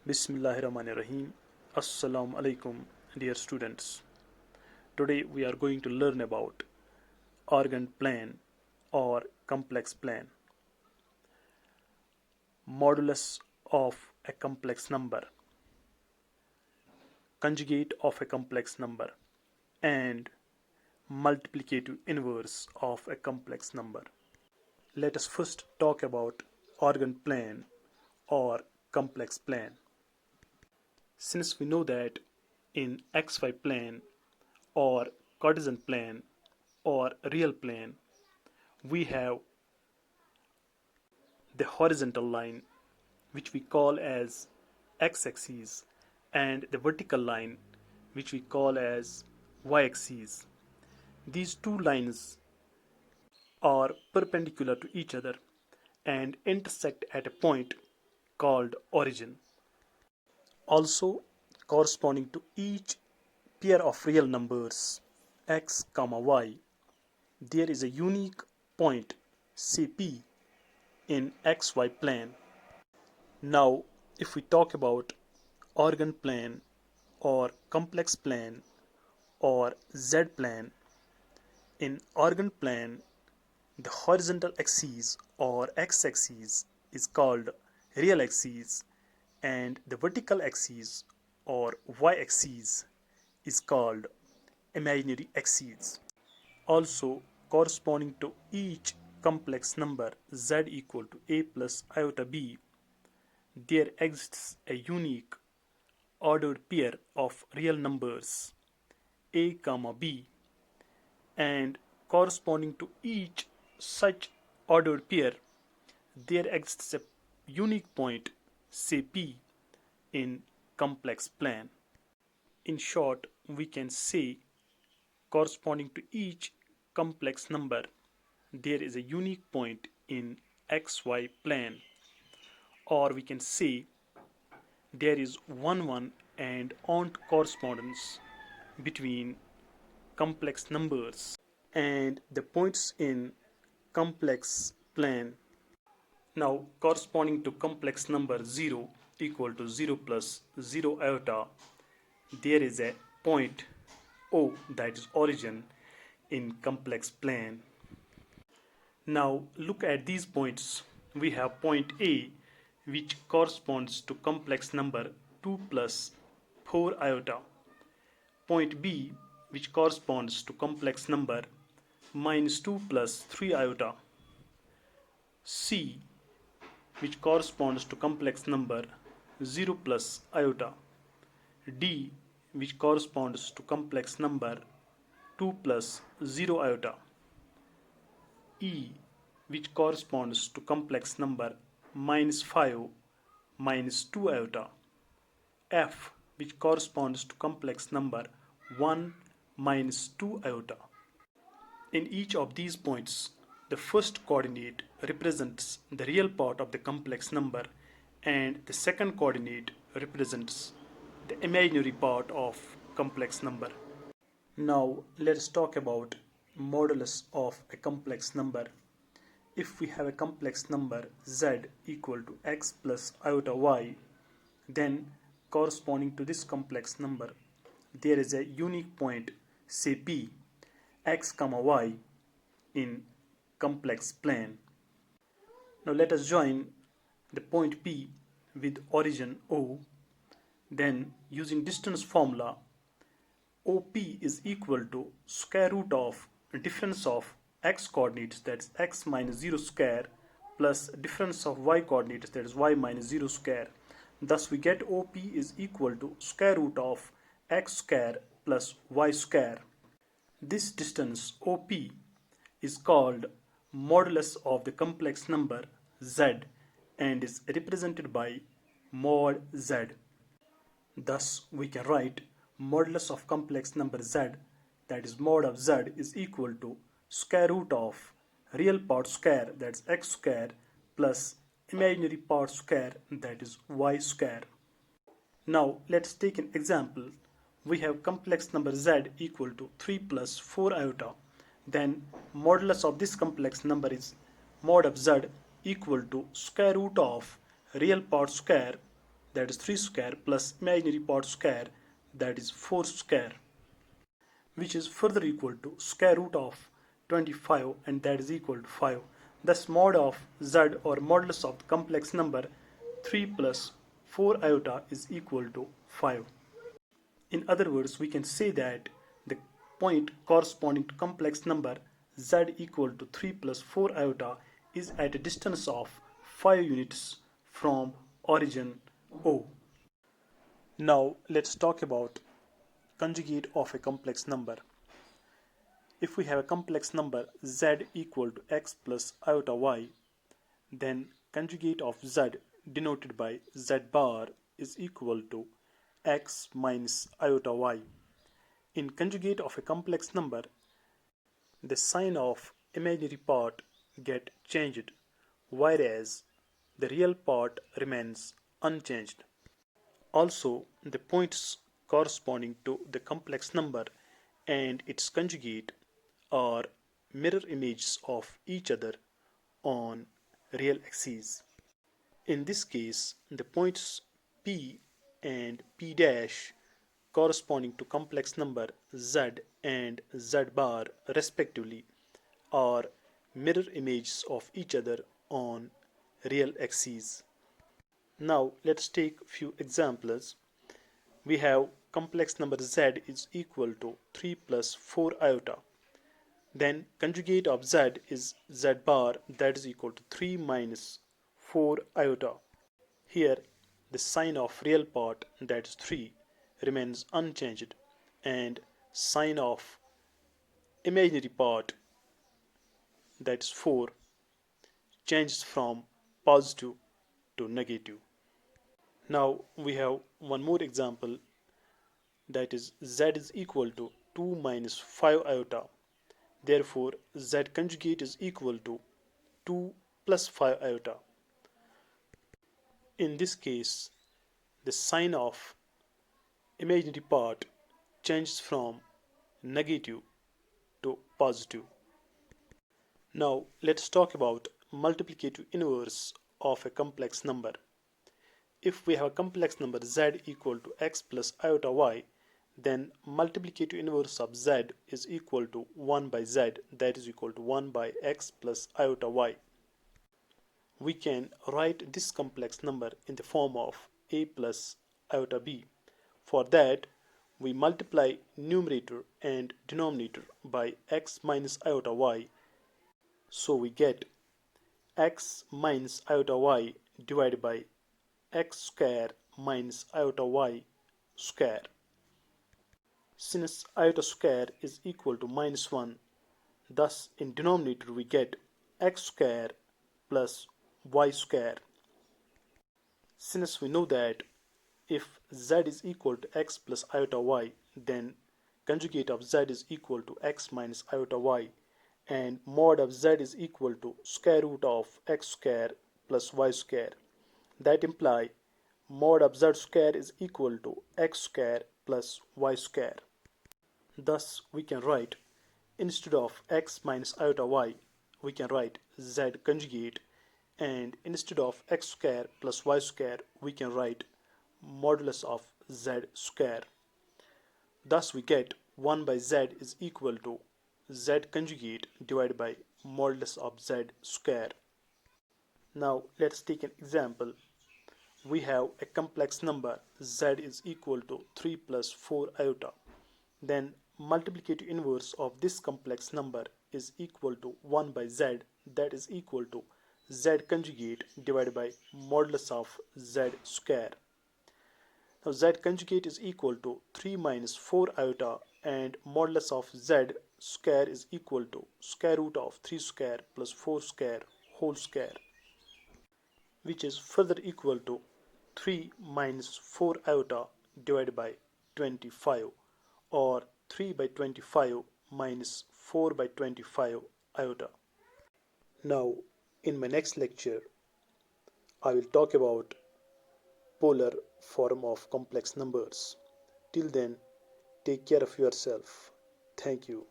Bismillahirrahmanirrahim. Assalamu alaikum, dear students. Today we are going to learn about argand plane or complex plane. Modulus of a complex number, conjugate of a complex number, and multiplicative inverse of a complex number. Let us first talk about argand plane or complex plane. Since we know that in xy plane or Cartesian plane or real plane, we have the horizontal line which we call as x-axis and the vertical line which we call as y-axis. These two lines are perpendicular to each other and intersect at a point called origin. Also, corresponding to each pair of real numbers x, y, there is a unique point, say P, in xy plane. Now, if we talk about argand plane or complex plane or z plane, in argand plane, the horizontal axis or x-axis is called real axis and the vertical axis or y-axis is called imaginary axis. Also, corresponding to each complex number z equal to a plus iota b, there exists a unique ordered pair of real numbers a comma b, and corresponding to each such ordered pair there exists a unique point, say P, in complex plane. In short, we can say corresponding to each complex number there is a unique point in xy plane, or we can say there is one and onto correspondence between complex numbers and the points in complex plane. Now, corresponding to complex number 0 equal to 0 plus 0 iota, there is a point O, that is origin, in complex plane. Now look at these points. We have point A, which corresponds to complex number 2 plus 4 iota. Point B, which corresponds to complex number minus 2 plus 3 iota. C, which corresponds to complex number 0 plus iota. D, which corresponds to complex number 2 plus 0 iota. E, which corresponds to complex number minus 5 minus 2 iota. F, which corresponds to complex number 1 minus 2 iota. In each of these points, the first coordinate represents the real part of the complex number and the second coordinate represents the imaginary part of complex number. Now let us talk about modulus of a complex number. If we have a complex number z equal to x plus iota y, then corresponding to this complex number there is a unique point, say P, x comma y, in complex plane. Now let us join the point P with origin O. Then using distance formula, OP is equal to square root of difference of x coordinates, that is x minus 0 square, plus difference of y coordinates, that is y minus 0 square. Thus we get OP is equal to square root of x square plus y square. This distance OP is called modulus of the complex number z and is represented by mod z. Thus we can write modulus of complex number z, that is mod of z, is equal to square root of real part square, that is x square, plus imaginary part square, that is y square. Now let's take an example. We have complex number z equal to 3 plus 4 iota. Then modulus of this complex number is mod of z equal to square root of real part square that is 3 square, plus imaginary part square, that is 4 square, which is further equal to square root of 25, and that is equal to 5. Thus mod of z, or modulus of the complex number 3 plus 4 iota, is equal to 5. In other words, we can say that the point corresponding to complex number z equal to 3 plus 4 iota is at a distance of 5 units from origin O. Now let's talk about conjugate of a complex number. If we have a complex number z equal to x plus iota y, then conjugate of z, denoted by z bar, is equal to x minus iota y. In conjugate of a complex number, the sign of imaginary part get changed, whereas the real part remains unchanged. Also, the points corresponding to the complex number and its conjugate are mirror images of each other on real axes. In this case, the points P and P dash corresponding to complex number z and z bar respectively are mirror images of each other on real axes. Now let's take few examples. We have complex number z is equal to 3 plus 4 iota. Then conjugate of z is z bar, that is equal to 3 minus 4 iota. Here the sign of real part, that is 3, remains unchanged, and sign of imaginary part, that is 4, changes from positive to negative. Now we have one more example, that is z is equal to 2 minus 5 iota. Therefore z conjugate is equal to 2 plus 5 iota. In this case, the sign of imaginary part changes from negative to positive. Now let's talk about multiplicative inverse of a complex number. If we have a complex number z equal to x plus iota y, then multiplicative inverse of z is equal to 1 by z, that is equal to 1 by x plus iota y. We can write this complex number in the form of a plus iota b. For that, we multiply numerator and denominator by x minus iota y, so we get x minus iota y divided by x square minus iota y square. Since iota square is equal to minus 1, thus in denominator we get x square plus y square. Since we know that if z is equal to x plus iota y, then conjugate of z is equal to x minus iota y, and mod of z is equal to square root of x square plus y square. That imply mod of z square is equal to x square plus y square. Thus we can write, instead of x minus iota y, we can write z conjugate, and instead of x square plus y square, we can write modulus of z square. Thus we get 1 by z is equal to z conjugate divided by modulus of z square. Now let's take an example. We have a complex number z is equal to 3 plus 4 iota. Then multiplicative inverse of this complex number is equal to 1 by z, that is equal to z conjugate divided by modulus of z square. Now z conjugate is equal to 3 minus 4 iota, and modulus of z square is equal to square root of 3 square plus 4 square whole square, which is further equal to 3 minus 4 iota divided by 25, or 3 by 25 minus 4 by 25 iota. Now in my next lecture I will talk about polar form of complex numbers. Till then, take care of yourself. Thank you.